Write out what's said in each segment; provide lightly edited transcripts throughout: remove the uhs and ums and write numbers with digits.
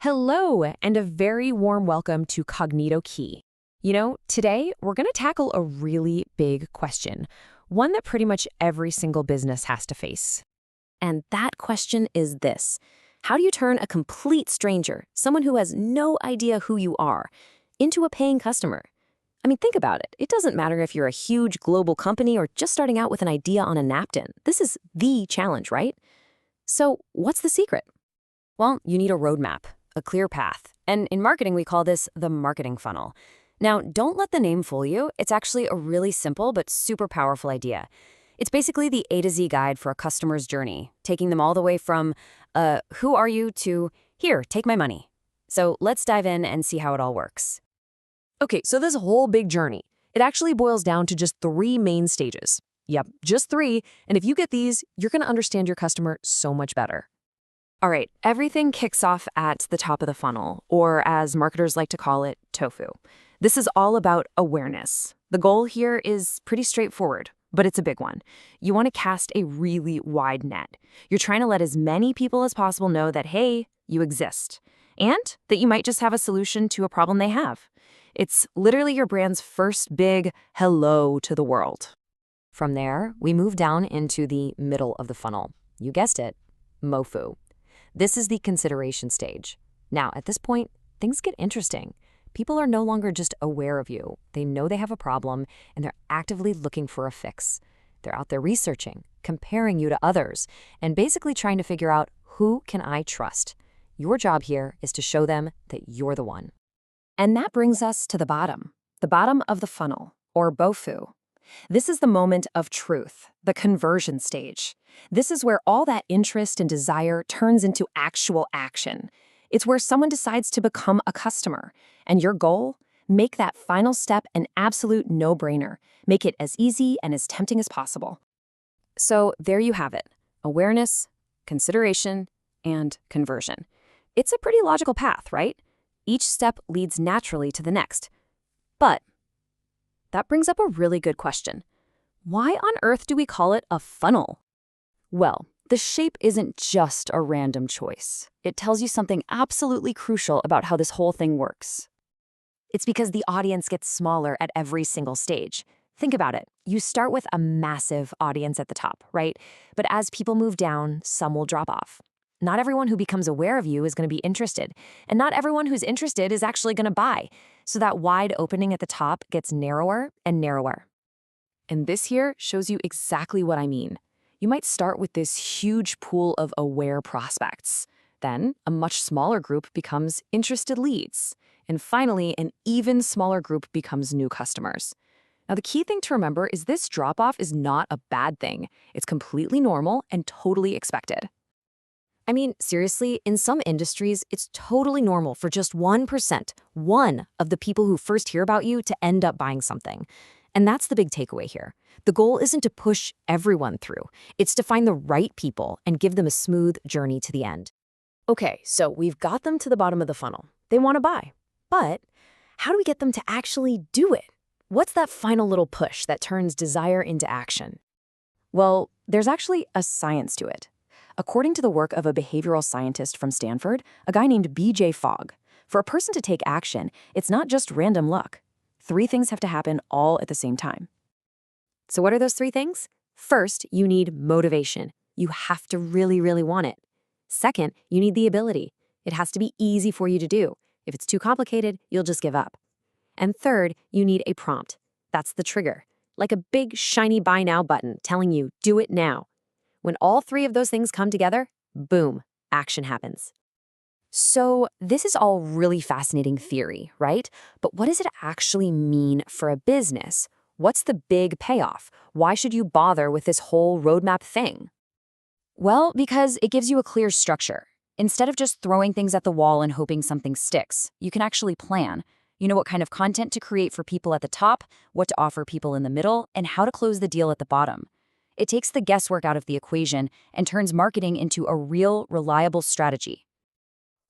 Hello, and a very warm welcome to Cognito Key. Today we're going to tackle a really big question, one that pretty much every single business has to face. And that question is this: how do you turn a complete stranger, someone who has no idea who you are, into a paying customer? I mean, think about it. It doesn't matter if you're a huge global company or just starting out with an idea on a napkin. This is the challenge, right? So, what's the secret? Well, you need a roadmap, a clear path. And in marketing, we call this the marketing funnel. Now, don't let the name fool you. It's actually a really simple but super powerful idea. It's basically the A to Z guide for a customer's journey, taking them all the way from, who are you, to, here, take my money. So let's dive in and see how it all works. Okay, so this whole big journey, it actually boils down to just three main stages. Yep, just three, and if you get these, you're going to understand your customer so much better. All right, everything kicks off at the top of the funnel, or as marketers like to call it, tofu. This is all about awareness. The goal here is pretty straightforward, but it's a big one. You want to cast a really wide net. You're trying to let as many people as possible know that, hey, you exist, and that you might just have a solution to a problem they have. It's literally your brand's first big hello to the world. From there, we move down into the middle of the funnel. You guessed it, MOFU. This is the consideration stage. Now, at this point, things get interesting. People are no longer just aware of you. They know they have a problem, and they're actively looking for a fix. They're out there researching, comparing you to others, and basically trying to figure out, who can I trust? Your job here is to show them that you're the one. And that brings us to the bottom of the funnel, or BOFU. This is the moment of truth, the conversion stage. This is where all that interest and desire turns into actual action. It's where someone decides to become a customer. And your goal? Make that final step an absolute no-brainer. Make it as easy and as tempting as possible. So there you have it. Awareness, consideration, and conversion. It's a pretty logical path, right? Each step leads naturally to the next. But that brings up a really good question. Why on earth do we call it a funnel? Well, the shape isn't just a random choice. It tells you something absolutely crucial about how this whole thing works. It's because the audience gets smaller at every single stage. Think about it. You start with a massive audience at the top, right? But as people move down, some will drop off. Not everyone who becomes aware of you is going to be interested, and not everyone who's interested is actually going to buy. So that wide opening at the top gets narrower and narrower. And this here shows you exactly what I mean. You might start with this huge pool of aware prospects. Then a much smaller group becomes interested leads. And finally, an even smaller group becomes new customers. Now, the key thing to remember is this drop-off is not a bad thing. It's completely normal and totally expected. I mean, seriously, in some industries, it's totally normal for just 1%, one of the people who first hear about you to end up buying something. And that's the big takeaway here. The goal isn't to push everyone through. It's to find the right people and give them a smooth journey to the end. Okay, so we've got them to the bottom of the funnel. They want to buy. But how do we get them to actually do it? What's that final little push that turns desire into action? Well, there's actually a science to it. According to the work of a behavioral scientist from Stanford, a guy named BJ Fogg, for a person to take action, it's not just random luck. 3 things have to happen all at the same time. So what are those 3 things? First, you need motivation. You have to really, really want it. Second, you need the ability. It has to be easy for you to do. If it's too complicated, you'll just give up. And third, you need a prompt. That's the trigger, like a big, shiny buy now button telling you, do it now. When all 3 of those things come together, boom, action happens. So this is all really fascinating theory, right? But what does it actually mean for a business? What's the big payoff? Why should you bother with this whole roadmap thing? Well, because it gives you a clear structure. Instead of just throwing things at the wall and hoping something sticks, you can actually plan. You know what kind of content to create for people at the top, what to offer people in the middle, and how to close the deal at the bottom. It takes the guesswork out of the equation and turns marketing into a real, reliable strategy.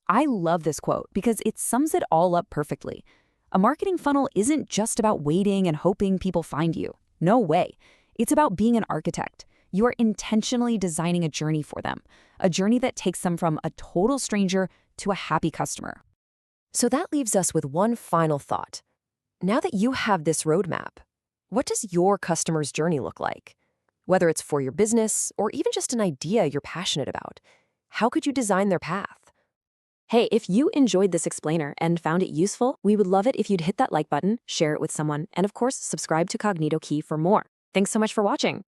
I love this quote because it sums it all up perfectly. A marketing funnel isn't just about waiting and hoping people find you. No way. It's about being an architect. You are intentionally designing a journey for them, a journey that takes them from a total stranger to a happy customer. So that leaves us with one final thought. Now that you have this roadmap, what does your customer's journey look like? Whether it's for your business or even just an idea you're passionate about, how could you design their path? Hey, if you enjoyed this explainer and found it useful, we would love it if you'd hit that like button, share it with someone, and of course, subscribe to Cognito Key for more. Thanks so much for watching.